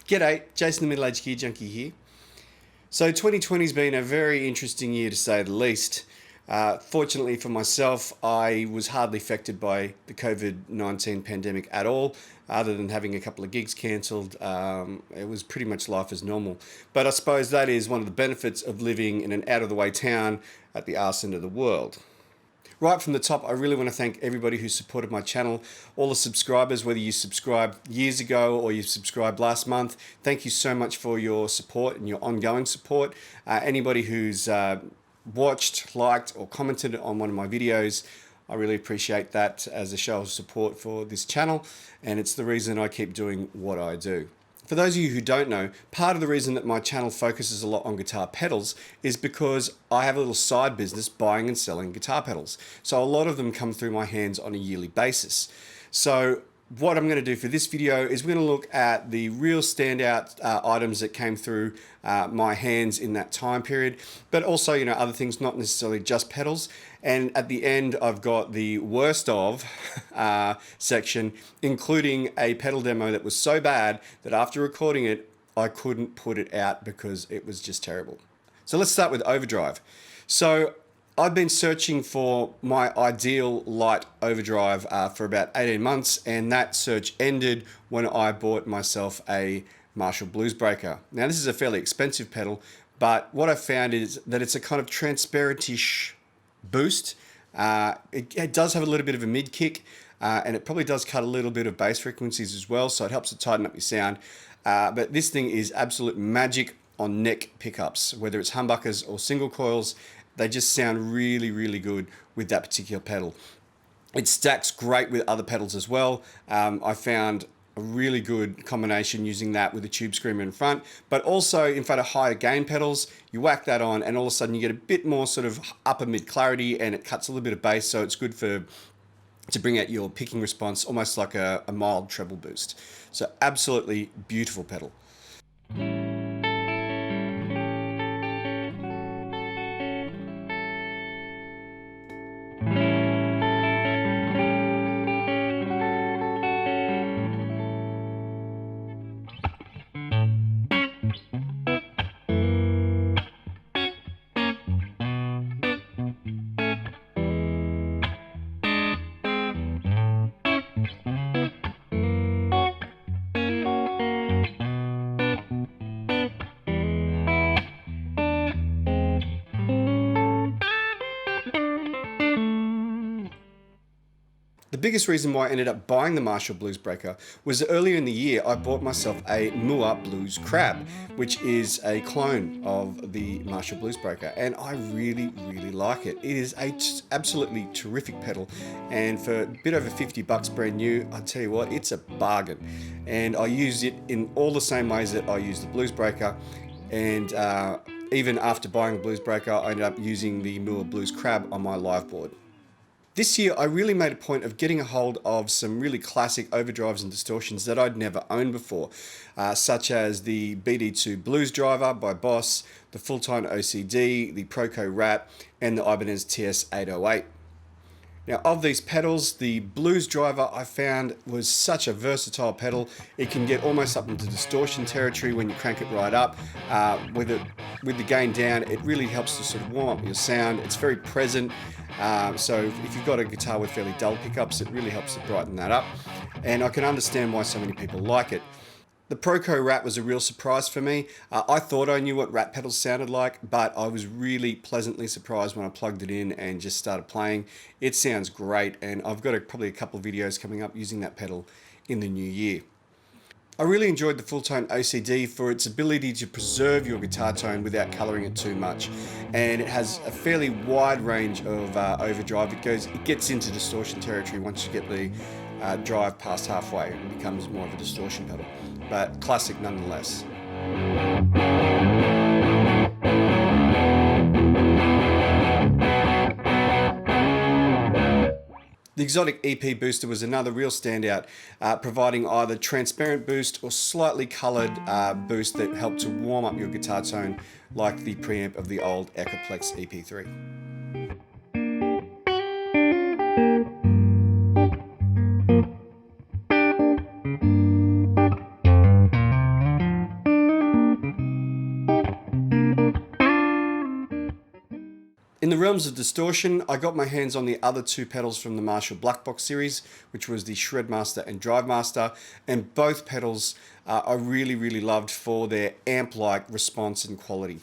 G'day, Jason the Middle-Aged Gear Junkie here. So 2020 has been a very interesting year to say the least. Fortunately for myself, I was hardly affected by the COVID-19 pandemic at all, other than having a couple of gigs cancelled. It was pretty much life as normal. But I suppose that is one of the benefits of living in an out-of-the-way town at the arse end of the world. Right from the top, I really want to thank everybody who supported my channel, all the subscribers, whether you subscribed years ago or you subscribed last month. Thank you so much for your support and your ongoing support. Anybody who's watched, liked, or commented on one of my videos, I really appreciate that as a show of support for this channel, and it's the reason I keep doing what I do. For those of you who don't know, part of the reason that my channel focuses a lot on guitar pedals is because I have a little side business buying and selling guitar pedals. So a lot of them come through my hands on a yearly basis. So what I'm going to do for this video is we're going to look at the real standout items that came through my hands in that time period, but also, you know, other things, not necessarily just pedals. And at the end, I've got the worst of section, including a pedal demo that was so bad that after recording it, I couldn't put it out because it was just terrible. So let's start with overdrive. So I've been searching for my ideal light overdrive for about 18 months, and that search ended when I bought myself a Marshall Bluesbreaker. Now this is a fairly expensive pedal, but what I found is that it's a kind of transparent-ish boost. It does have a little bit of a mid kick, and it probably does cut a little bit of bass frequencies as well, so it helps to tighten up your sound. But this thing is absolute magic on neck pickups, whether it's humbuckers or single coils. They just sound really, really good with that particular pedal. It stacks great with other pedals as well. I found a really good combination using that with a tube screamer in front, but also in front of higher gain pedals, you whack that on and all of a sudden you get a bit more sort of upper mid clarity, and it cuts a little bit of bass, so it's good to bring out your picking response, almost like a mild treble boost. So absolutely beautiful pedal. The biggest reason why I ended up buying the Marshall Bluesbreaker was that earlier in the year I bought myself a Mua Blues Crab, which is a clone of the Marshall Bluesbreaker, and I really, really like it. It is a absolutely terrific pedal, and for a bit over 50 bucks brand new, I tell you what, it's a bargain. And I use it in all the same ways that I use the Bluesbreaker, and even after buying the Bluesbreaker, I ended up using the Mua Blues Crab on my live board. This year, I really made a point of getting a hold of some really classic overdrives and distortions that I'd never owned before, such as the BD2 Blues Driver by Boss, the Full-Tone OCD, the Proco Rat, and the Ibanez TS808. Now, of these pedals, the Blues Driver I found was such a versatile pedal. It can get almost up into distortion territory when you crank it right up. With the gain down, it really helps to sort of warm up your sound. It's very present. So if you've got a guitar with fairly dull pickups, it really helps to brighten that up. And I can understand why so many people like it. The Proco Rat was a real surprise for me. I thought I knew what Rat pedals sounded like, but I was really pleasantly surprised when I plugged it in and just started playing. It sounds great, and I've got probably a couple of videos coming up using that pedal in the new year. I really enjoyed the Full-Tone OCD for its ability to preserve your guitar tone without colouring it too much, and it has a fairly wide range of overdrive. It gets into distortion territory once you get the drive past halfway. It becomes more of a distortion pedal, but classic nonetheless. The Exotic EP Booster was another real standout, providing either transparent boost or slightly coloured boost that helped to warm up your guitar tone, like the preamp of the old Echoplex EP3. In the realms of distortion, I got my hands on the other two pedals from the Marshall Black Box series, which was the Shredmaster and Drivemaster, and both pedals I really loved for their amp-like response and quality.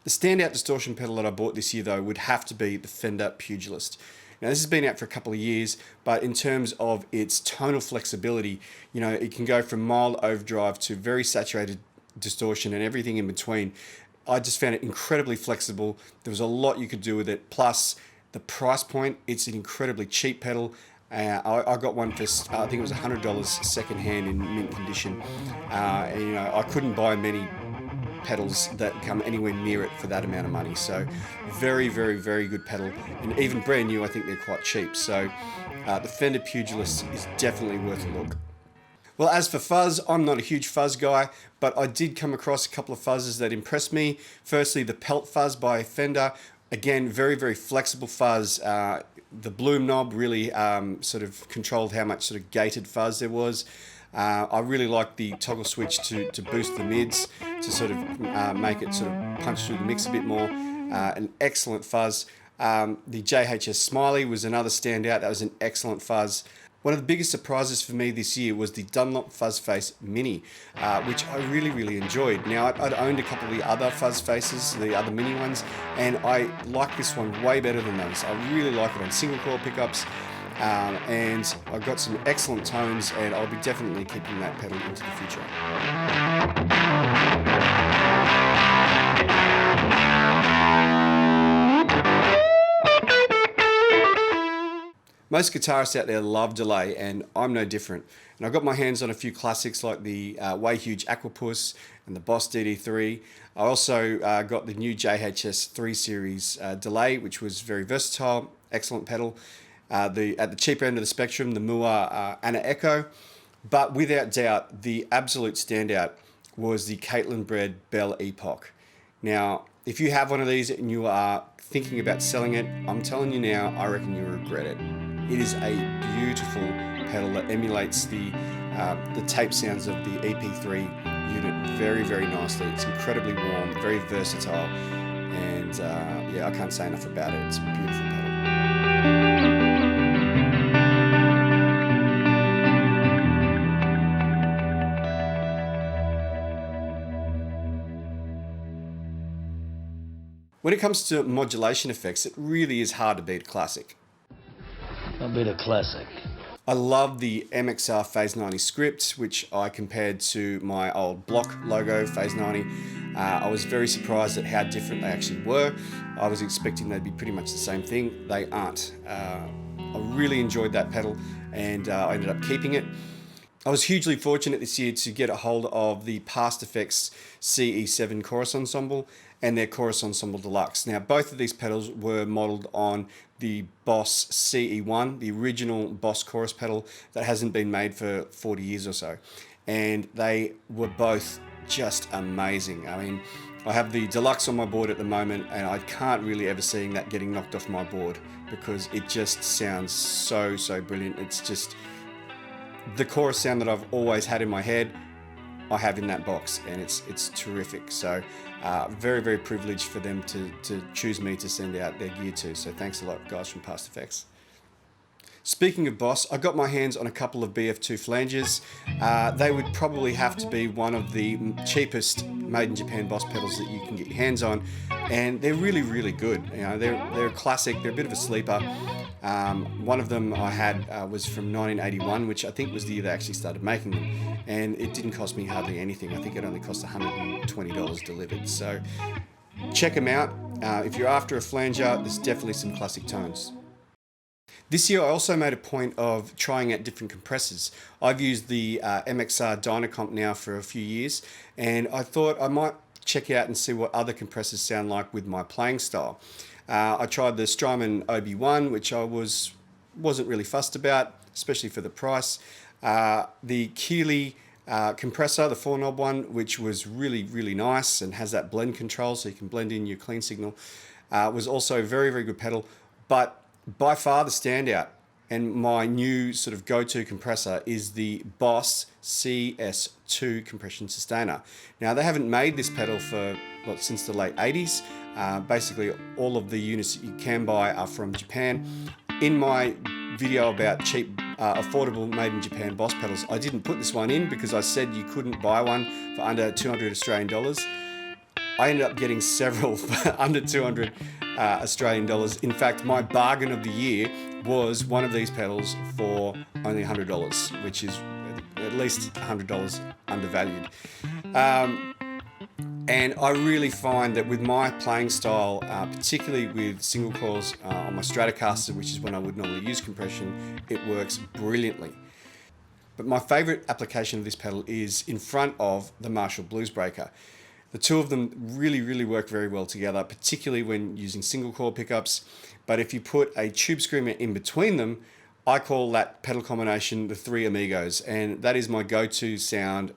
The standout distortion pedal that I bought this year though would have to be the Fender Pugilist. Now this has been out for a couple of years, but in terms of its tonal flexibility, you know, it can go from mild overdrive to very saturated distortion and everything in between. I just found it incredibly flexible. There was a lot you could do with it. Plus the price point, it's an incredibly cheap pedal. I got one for, I think it was $100 secondhand in mint condition. And, you know, I couldn't buy many pedals that come anywhere near it for that amount of money. So very good pedal. And even brand new, I think they're quite cheap. So the Fender Pugilist is definitely worth a look. Well, as for fuzz, I'm not a huge fuzz guy, but I did come across a couple of fuzzes that impressed me. Firstly, the Pelt Fuzz by Fender. Again, very flexible fuzz. The bloom knob really sort of controlled how much sort of gated fuzz there was. I really like the toggle switch to boost the mids, to sort of make it sort of punch through the mix a bit more. An excellent fuzz. The JHS Smiley was another standout. That was an excellent fuzz. One of the biggest surprises for me this year was the Dunlop Fuzz Face Mini, which I really enjoyed. Now, I'd owned a couple of the other Fuzz Faces, the other mini ones, and I like this one way better than those. I really like it on single coil pickups, and I've got some excellent tones, and I'll be definitely keeping that pedal into the future. Most guitarists out there love delay, and I'm no different. And I got my hands on a few classics like the Way Huge Aquapus and the Boss DD3. I also got the new JHS 3 Series delay, which was very versatile, excellent pedal. At the cheaper end of the spectrum, the Mua Anna Echo. But without doubt, the absolute standout was the Caitlin Bred Bell Epoch. Now, if you have one of these and you are thinking about selling it, I'm telling you now, I reckon you'll regret it. It is a beautiful pedal that emulates the tape sounds of the EP3 unit very nicely. It's incredibly warm, very versatile, and yeah, I can't say enough about it. It's a beautiful pedal. When it comes to modulation effects, it really is hard to beat a classic. A bit of classic. I love the MXR Phase 90 script, which I compared to my old Block logo Phase 90. I was very surprised at how different they actually were. I was expecting they'd be pretty much the same thing. They aren't. I really enjoyed that pedal, and I ended up keeping it. I was hugely fortunate this year to get a hold of the Past Effects CE7 Chorus Ensemble and their Chorus Ensemble Deluxe. Now, both of these pedals were modeled on the Boss CE1, the original Boss chorus pedal that hasn't been made for 40 years or so. And they were both just amazing. I mean, I have the Deluxe on my board at the moment, and I can't really ever see that getting knocked off my board because it just sounds so brilliant. It's just the chorus sound that I've always had in my head, I have in that box, and it's terrific. So very privileged for them to choose me to send out their gear to. So thanks a lot, guys from Past Effects. Speaking of Boss, I got my hands on a couple of BF2 flanges. They would probably have to be one of the cheapest made in Japan Boss pedals that you can get your hands on, and they're really good. You know, they're a classic. They're a bit of a sleeper. One of them I had was from 1981, which I think was the year they actually started making them, and it didn't cost me hardly anything. I think it only cost $120 delivered. So check them out. If you're after a flanger, there's definitely some classic tones. This year I also made a point of trying out different compressors. I've used the MXR Dynacomp now for a few years, and I thought I might check out and see what other compressors sound like with my playing style. I tried the Strymon OB1, which I wasn't really fussed about, especially for the price. The Keeley compressor, the 4-knob one, which was really nice and has that blend control so you can blend in your clean signal, was also a very good pedal. But by far the standout And my new sort of go-to compressor is the Boss CS2 compression sustainer. Now, they haven't made this pedal for since the late 80s. Basically, all of the units that you can buy are from Japan. In my video about cheap, affordable made in Japan Boss pedals, I didn't put this one in because I said you couldn't buy one for under 200 Australian dollars. I ended up getting several for under 200 Australian dollars. In fact, my bargain of the year was one of these pedals for only $100, which is at least $100 undervalued. And I really find that with my playing style, particularly with single coils on my Stratocaster, which is when I would normally use compression, it works brilliantly. But my favorite application of this pedal is in front of the Marshall Bluesbreaker. The two of them really work very well together, particularly when using single coil pickups. But if you put a tube screamer in between them, I call that pedal combination the Three Amigos, and that is my go-to sound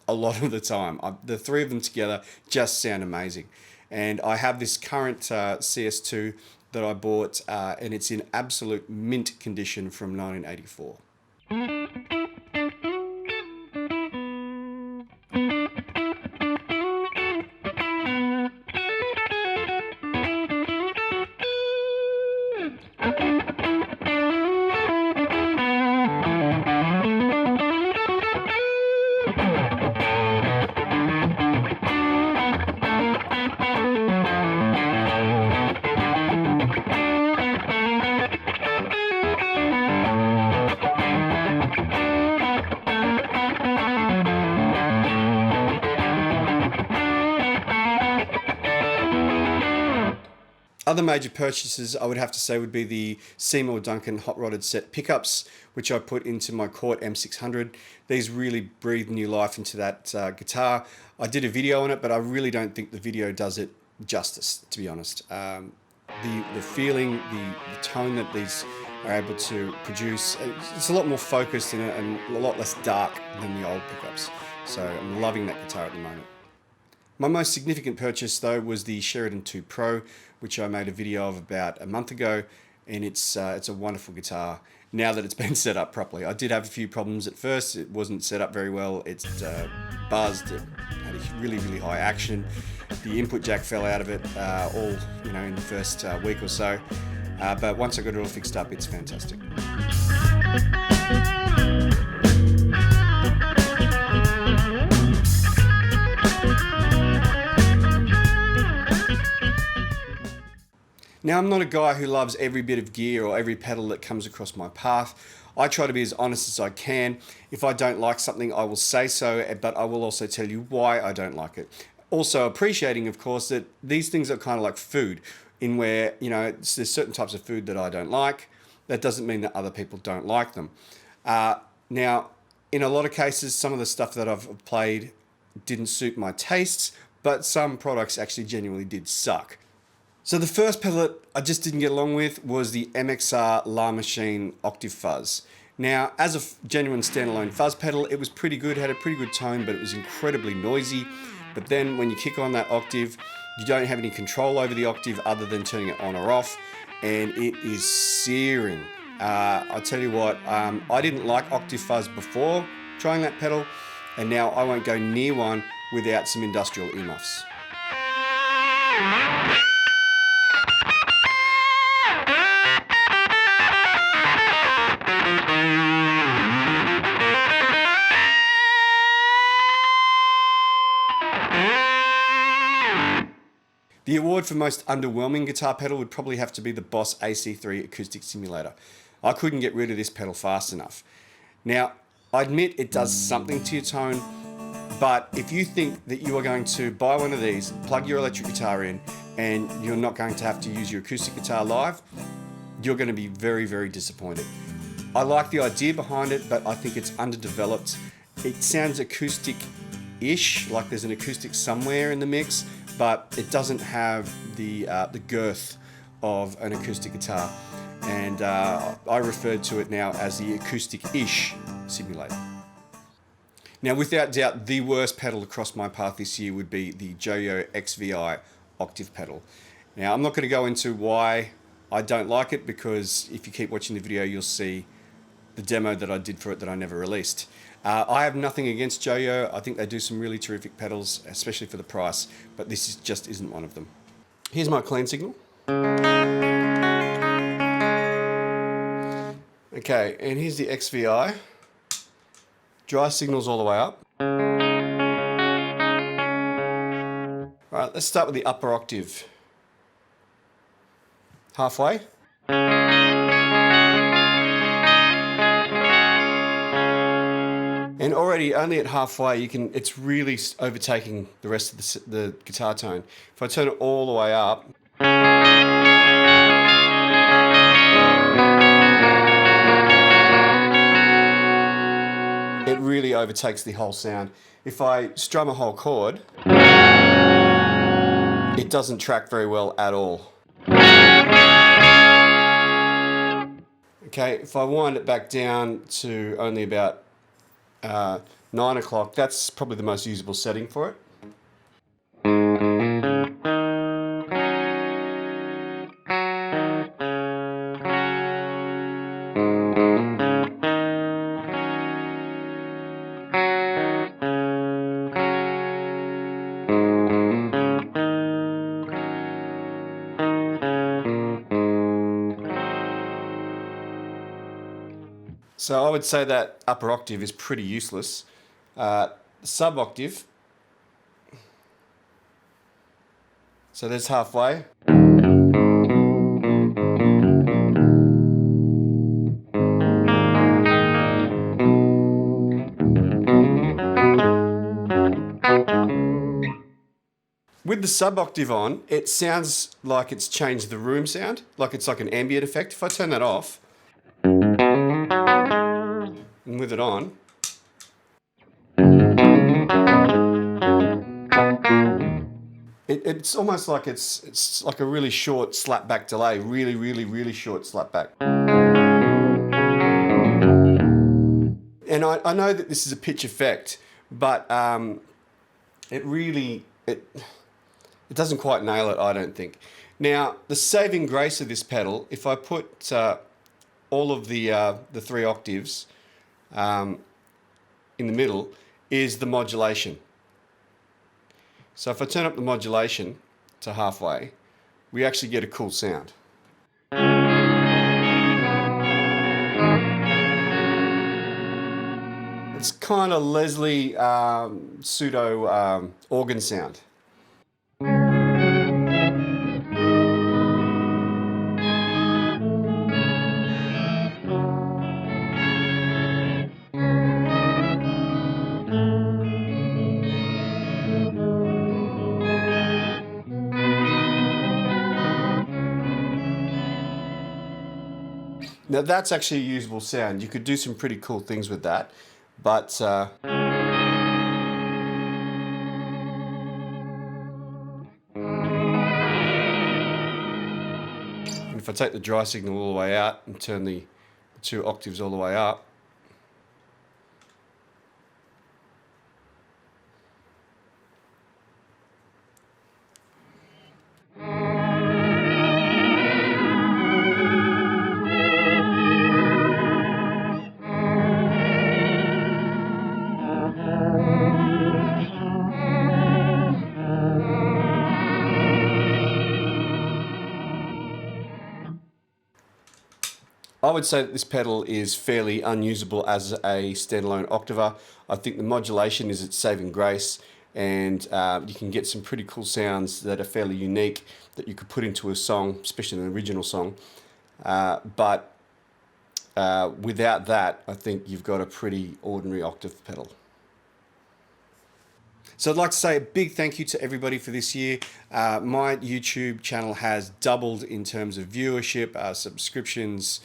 a lot of the time. The three of them together just sound amazing. And I have this current CS2 that I bought, and it's in absolute mint condition from 1984. Other major purchases I would have to say would be the Seymour Duncan hot rodded set pickups, which I put into my Cort M600. These really breathe new life into that guitar. I did a video on it, but I really don't think the video does it justice, to be honest. The feeling, the tone that these are able to produce, it's a lot more focused and a lot less dark than the old pickups. So I'm loving that guitar at the moment. My most significant purchase, though, was the Sheridan 2 Pro, which I made a video of about a month ago, and it's a wonderful guitar now that it's been set up properly. I did have a few problems at first. It wasn't set up very well. It's buzzed. It had a really high action. The input jack fell out of it all in the first week or so. But once I got it all fixed up, it's fantastic. Now, I'm not a guy who loves every bit of gear or every pedal that comes across my path. I try to be as honest as I can. If I don't like something, I will say so, but I will also tell you why I don't like it. Also appreciating, of course, that these things are kind of like food, in where, there's certain types of food that I don't like. That doesn't mean that other people don't like them. Now, in a lot of cases, some of the stuff that I've played didn't suit my tastes, but some products actually genuinely did suck. So the first pedal that I just didn't get along with was the MXR La Machine Octave Fuzz. Now, as a genuine standalone fuzz pedal, it was pretty good, had a pretty good tone, but it was incredibly noisy. But then when you kick on that octave, you don't have any control over the octave other than turning it on or off, and it is searing. I'll tell you what, I didn't like Octave Fuzz before trying that pedal, and now I won't go near one without some industrial earmuffs. The award for most underwhelming guitar pedal would probably have to be the Boss AC3 Acoustic Simulator. I couldn't get rid of this pedal fast enough. Now, I admit it does something to your tone, but if you think that you are going to buy one of these, plug your electric guitar in, and you're not going to have to use your acoustic guitar live, you're going to be very disappointed. I like the idea behind it, but I think it's underdeveloped. It sounds acoustic-ish, like there's an acoustic somewhere in the mix, but it doesn't have the girth of an acoustic guitar. And I referred to it now as the acoustic-ish simulator. Now, without doubt, the worst pedal across my path this year would be the Joyo XVI Octave pedal. Now, I'm not going to go into why I don't like it because if you keep watching the video, you'll see the demo that I did for it that I never released. I have nothing against Joyo. I think they do some really terrific pedals, especially for the price, but this just isn't one of them. Here's my clean signal. Okay, and here's the XVI. Dry signal's all the way up. All right, let's start with the upper octave. Halfway. And already, only at halfway, it's really overtaking the rest of the guitar tone. If I turn it all the way up, it really overtakes the whole sound. If I strum a whole chord, it doesn't track very well at all. Okay, if I wind it back down to only about 9 o'clock, that's probably the most usable setting for it. So I would say that upper octave is pretty useless. Sub octave, so there's halfway. With the sub octave on, it sounds like it's changed the room sound, like it's like an ambient effect. If I turn that off, and with it on, it's almost like it's like a really short slapback delay, really short slapback. And I know that this is a pitch effect, but it doesn't quite nail it, I don't think. Now, the saving grace of this pedal, if I put all of the 3 octaves in the middle, is the modulation. So if I turn up the modulation to halfway, we actually get a cool sound. It's kind of Leslie pseudo organ sound. Now that's actually a usable sound. You could do some pretty cool things with that, but if I take the dry signal all the way out and turn the 2 octaves all the way up, I would say that this pedal is fairly unusable as a standalone octaver. I think the modulation is its saving grace, and you can get some pretty cool sounds that are fairly unique that you could put into a song, especially an original song. But without that, I think you've got a pretty ordinary octave pedal. So I'd like to say a big thank you to everybody for this year. My YouTube channel has doubled in terms of viewership, subscriptions,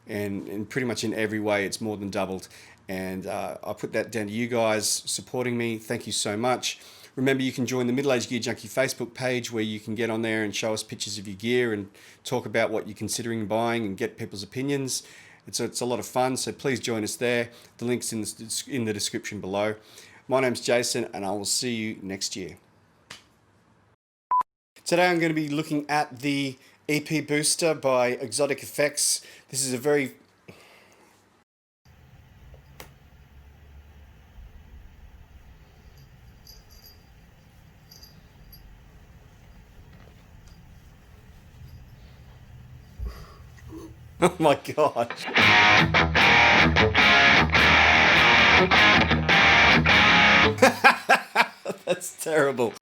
and pretty much in every way it's more than doubled. And I put that down to you guys supporting me. Thank you so much. Remember, you can join the Middle Aged Gear Junkie Facebook page where you can get on there and show us pictures of your gear and talk about what you're considering buying and get people's opinions. It's a lot of fun, so please join us there. The link's in the description below. My name's Jason, and I will see you next year. Today I'm going to be looking at the EP Booster by Exotic Effects. This is a very... Oh my god. That's terrible.